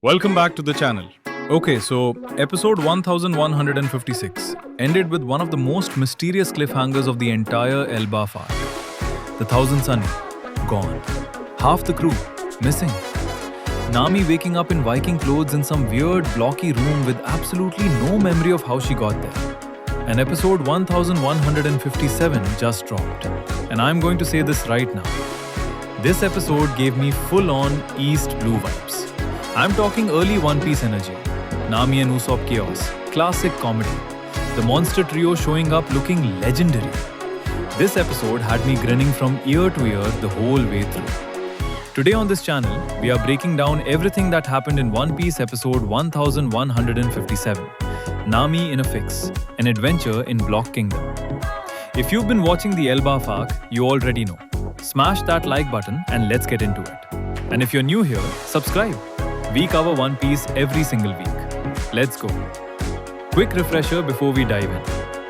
Welcome back to the channel. Okay, so episode 1156 ended with one of the most mysterious cliffhangers of the entire Elbaf arc. The Thousand Sunny, gone. Half the crew, missing. Nami waking up in Viking clothes in some weird, blocky room with absolutely no memory of how she got there. And episode 1157 just dropped. And I'm going to say this right now. This episode gave me full-on East Blue vibes. I'm talking early One Piece energy. Nami and Usopp chaos. Classic comedy. The monster trio showing up looking legendary. This episode had me grinning from ear to ear the whole way through. Today on this channel, we are breaking down everything that happened in One Piece episode 1157. Nami in a Fix, an adventure in Block Kingdom. If you've been watching the Elbaf arc, you already know. Smash that like button and let's get into it. And if you're new here, subscribe. We cover One Piece every single week. Let's go. Quick refresher before we dive in.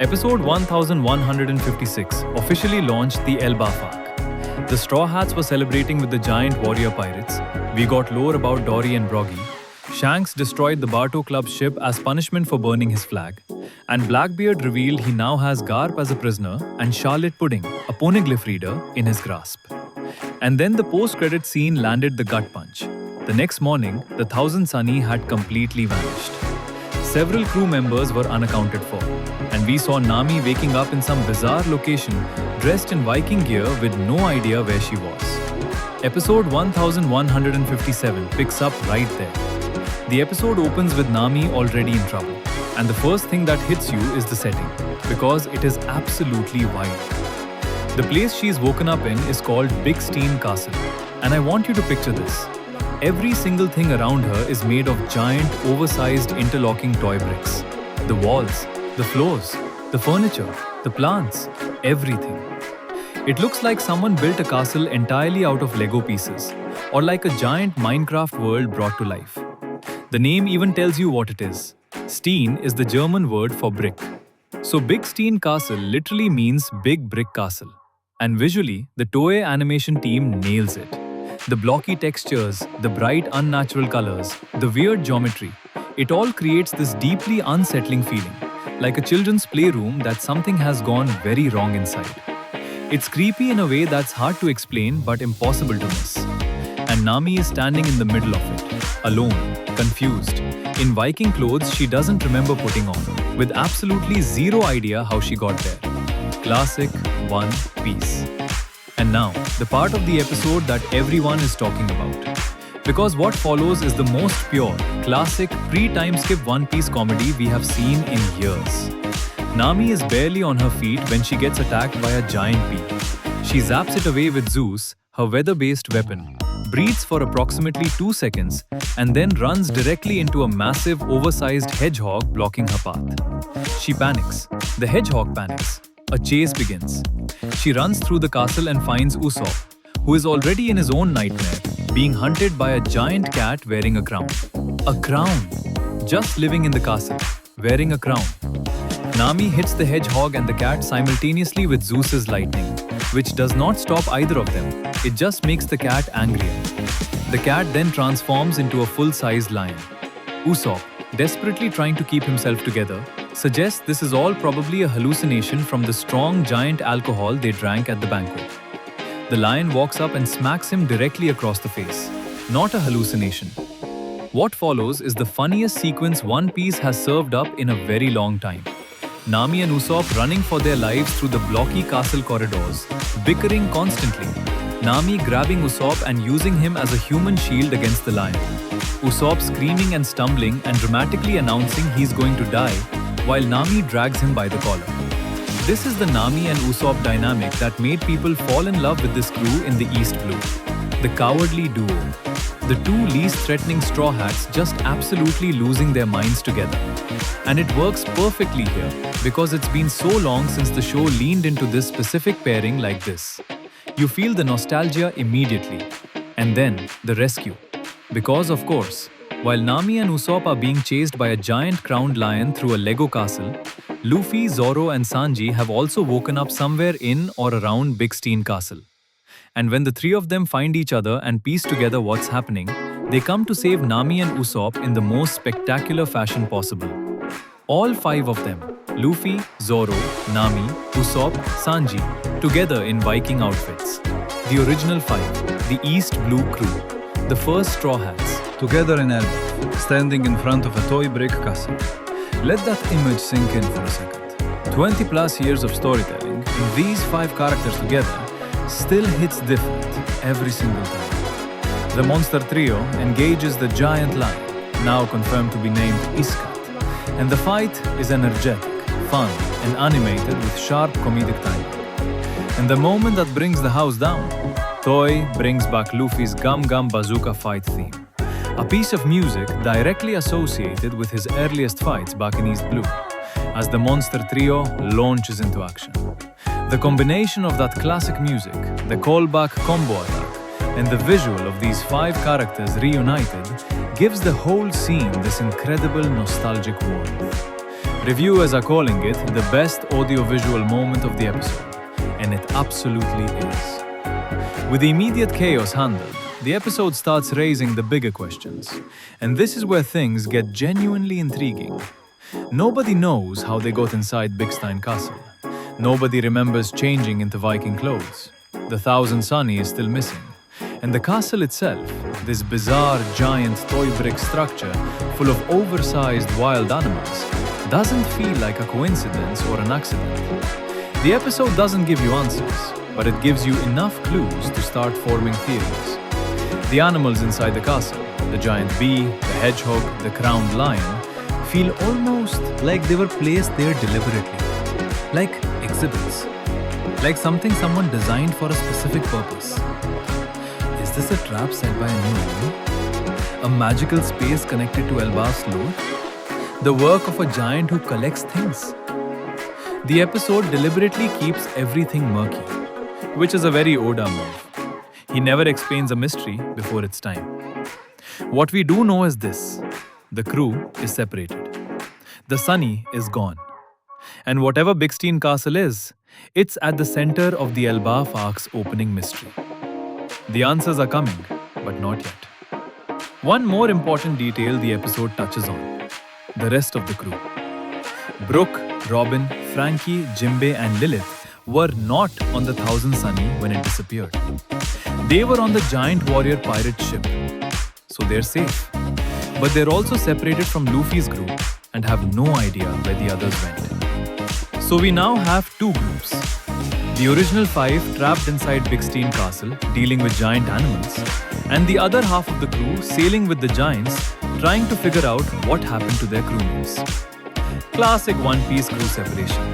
Episode 1156 officially launched the Elbaf arc. The Straw Hats were celebrating with the giant warrior pirates. We got lore about Dory and Broggy. Shanks destroyed the Barto Club's ship as punishment for burning his flag. And Blackbeard revealed he now has Garp as a prisoner and Charlotte Pudding, a poneglyph reader, in his grasp. And then the post-credit scene landed the gut punch. The next morning, the Thousand Sunny had completely vanished. Several crew members were unaccounted for, and we saw Nami waking up in some bizarre location, dressed in Viking gear with no idea where she was. Episode 1157 picks up right there. The episode opens with Nami already in trouble, and the first thing that hits you is the setting, because it is absolutely wild. The place she's woken up in is called Big Steen Castle, and I want you to picture this. Every single thing around her is made of giant, oversized interlocking toy bricks. The walls, the floors, the furniture, the plants, everything. It looks like someone built a castle entirely out of Lego pieces, or like a giant Minecraft world brought to life. The name even tells you what it is. Steen is the German word for brick. So Big Steen Castle literally means big brick castle. And visually, the Toei animation team nails it. The blocky textures, the bright unnatural colors, the weird geometry, it all creates this deeply unsettling feeling, like a children's playroom that something has gone very wrong inside. It's creepy in a way that's hard to explain but impossible to miss. And Nami is standing in the middle of it, alone, confused, in Viking clothes she doesn't remember putting on, with absolutely zero idea how she got there. Classic One Piece. And now, the part of the episode that everyone is talking about. Because what follows is the most pure, classic, pre-time skip One Piece comedy we have seen in years. Nami is barely on her feet when she gets attacked by a giant bee. She zaps it away with Zeus, her weather-based weapon, breathes for approximately 2 seconds, and then runs directly into a massive, oversized hedgehog blocking her path. She panics. The hedgehog panics. A chase begins. She runs through the castle and finds Usopp, who is already in his own nightmare, being hunted by a giant cat wearing a crown. A crown! Just living in the castle, wearing a crown. Nami hits the hedgehog and the cat simultaneously with Zeus's lightning, which does not stop either of them. It just makes the cat angrier. The cat then transforms into a full-sized lion. Usopp, desperately trying to keep himself together, suggests this is all probably a hallucination from the strong giant alcohol they drank at the banquet. The lion walks up and smacks him directly across the face. Not a hallucination. What follows is the funniest sequence One Piece has served up in a very long time. Nami and Usopp running for their lives through the blocky castle corridors, bickering constantly. Nami grabbing Usopp and using him as a human shield against the lion. Usopp screaming and stumbling and dramatically announcing he's going to die, while Nami drags him by the collar. This is the Nami and Usopp dynamic that made people fall in love with this crew in the East Blue. The cowardly duo. The two least threatening Straw Hats just absolutely losing their minds together. And it works perfectly here, because it's been so long since the show leaned into this specific pairing like this. You feel the nostalgia immediately. And then, the rescue. Because of course, while Nami and Usopp are being chased by a giant crowned lion through a Lego castle, Luffy, Zoro and Sanji have also woken up somewhere in or around Big Steen Castle. And when the three of them find each other and piece together what's happening, They come to save Nami and Usopp in the most spectacular fashion possible. All five of them, Luffy, Zoro, Nami, Usopp, Sanji, together in Viking outfits. The original five, the East Blue Crew, the first Straw Hats, together in Elbaf, standing in front of a toy brick castle. Let that image sink in for a second. 20 plus years of storytelling, and these five characters together still hits different every single time. The monster trio engages the giant lion, now confirmed to be named Iskat, and the fight is energetic, fun, and animated with sharp comedic timing. And the moment that brings the house down, Toy brings back Luffy's Gum Gum Bazooka fight theme, a piece of music directly associated with his earliest fights back in East Blue, as the monster trio launches into action. The combination of that classic music, the callback combo attack, and the visual of these five characters reunited gives the whole scene this incredible nostalgic warmth. Reviewers are calling it the best audiovisual moment of the episode, and it absolutely is. With the immediate chaos handled, the episode starts raising the bigger questions, and this is where things get genuinely intriguing. Nobody knows how they got inside Big Stein Castle. Nobody remembers changing into Viking clothes. The Thousand Sunny is still missing. And the castle itself, this bizarre giant toy brick structure full of oversized wild animals, doesn't feel like a coincidence or an accident. The episode doesn't give you answers, but it gives you enough clues to start forming theories. The animals inside the castle, the giant bee, the hedgehog, the crowned lion, feel almost like they were placed there deliberately. Like exhibits. Like something someone designed for a specific purpose. Is this a trap set by a new enemy? A magical space connected to Elbaf's lore? The work of a giant who collects things? The episode deliberately keeps everything murky, which is a very Oda move. He never explains a mystery before its time. What we do know is this: the crew is separated. The Sunny is gone. And whatever Big Stein Castle is, it's at the center of the Elbaf arc's opening mystery. The answers are coming, but not yet. One more important detail the episode touches on: the rest of the crew. Brook, Robin, Frankie, Jinbei and Lilith were not on the Thousand Sunny when it disappeared. They were on the giant warrior pirate ship, so they're safe. But they're also separated from Luffy's group and have no idea where the others went. So we now have two groups. The original five trapped inside Big Stein Castle dealing with giant animals, and the other half of the crew sailing with the giants trying to figure out what happened to their crewmates. Classic One Piece crew separation.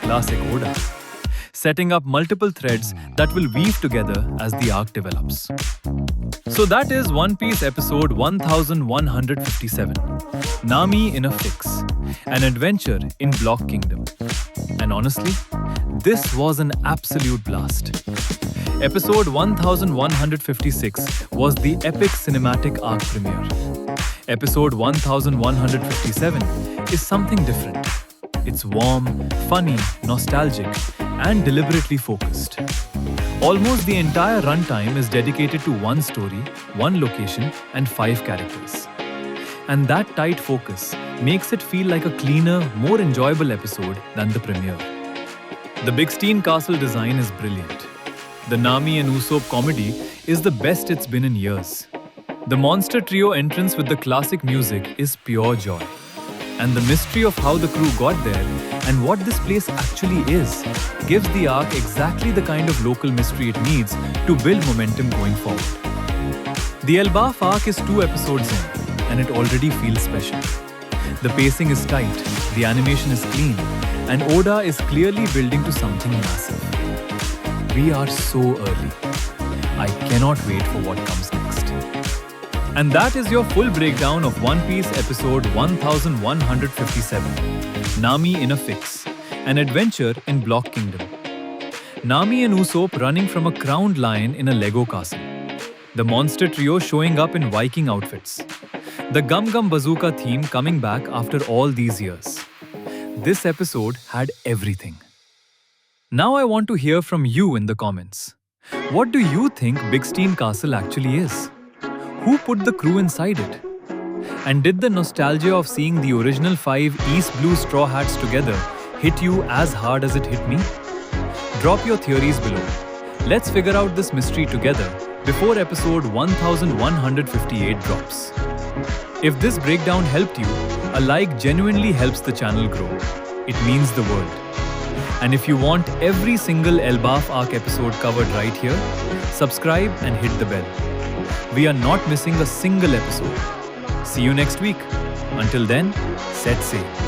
Classic Oda. Setting up multiple threads that will weave together as the arc develops. So that is One Piece episode 1157, Nami in a Fix, an adventure in Block Kingdom. And honestly, this was an absolute blast. Episode 1156 was the epic cinematic arc premiere. Episode 1157 is something different. It's warm, funny, nostalgic, and deliberately focused. Almost the entire runtime is dedicated to one story, one location, and 5 characters. And that tight focus makes it feel like a cleaner, more enjoyable episode than the premiere. The Big Stein Castle design is brilliant. The Nami and Usopp comedy is the best it's been in years. The monster trio entrance with the classic music is pure joy. And the mystery of how the crew got there and what this place actually is gives the arc exactly the kind of local mystery it needs to build momentum going forward. The Elbaf arc is 2 episodes in, and it already feels special. The pacing is tight, the animation is clean, and Oda is clearly building to something massive. We are so early. I cannot wait for what comes next. And that is your full breakdown of One Piece episode 1157, Nami in a Fix, an adventure in Block Kingdom. Nami and Usopp running from a crowned lion in a Lego castle. The monster trio showing up in Viking outfits. The Gum Gum Bazooka theme coming back after all these years. This episode had everything. Now I want to hear from you in the comments. What do you think Big Stein Castle actually is? Who put the crew inside it? And did the nostalgia of seeing the original 5 East Blue Straw Hats together hit you as hard as it hit me? Drop your theories below. Let's figure out this mystery together before episode 1158 drops. If this breakdown helped you, a like genuinely helps the channel grow. It means the world. And if you want every single Elbaf arc episode covered right here, subscribe and hit the bell. We are not missing a single episode. See you next week. Until then, set sail.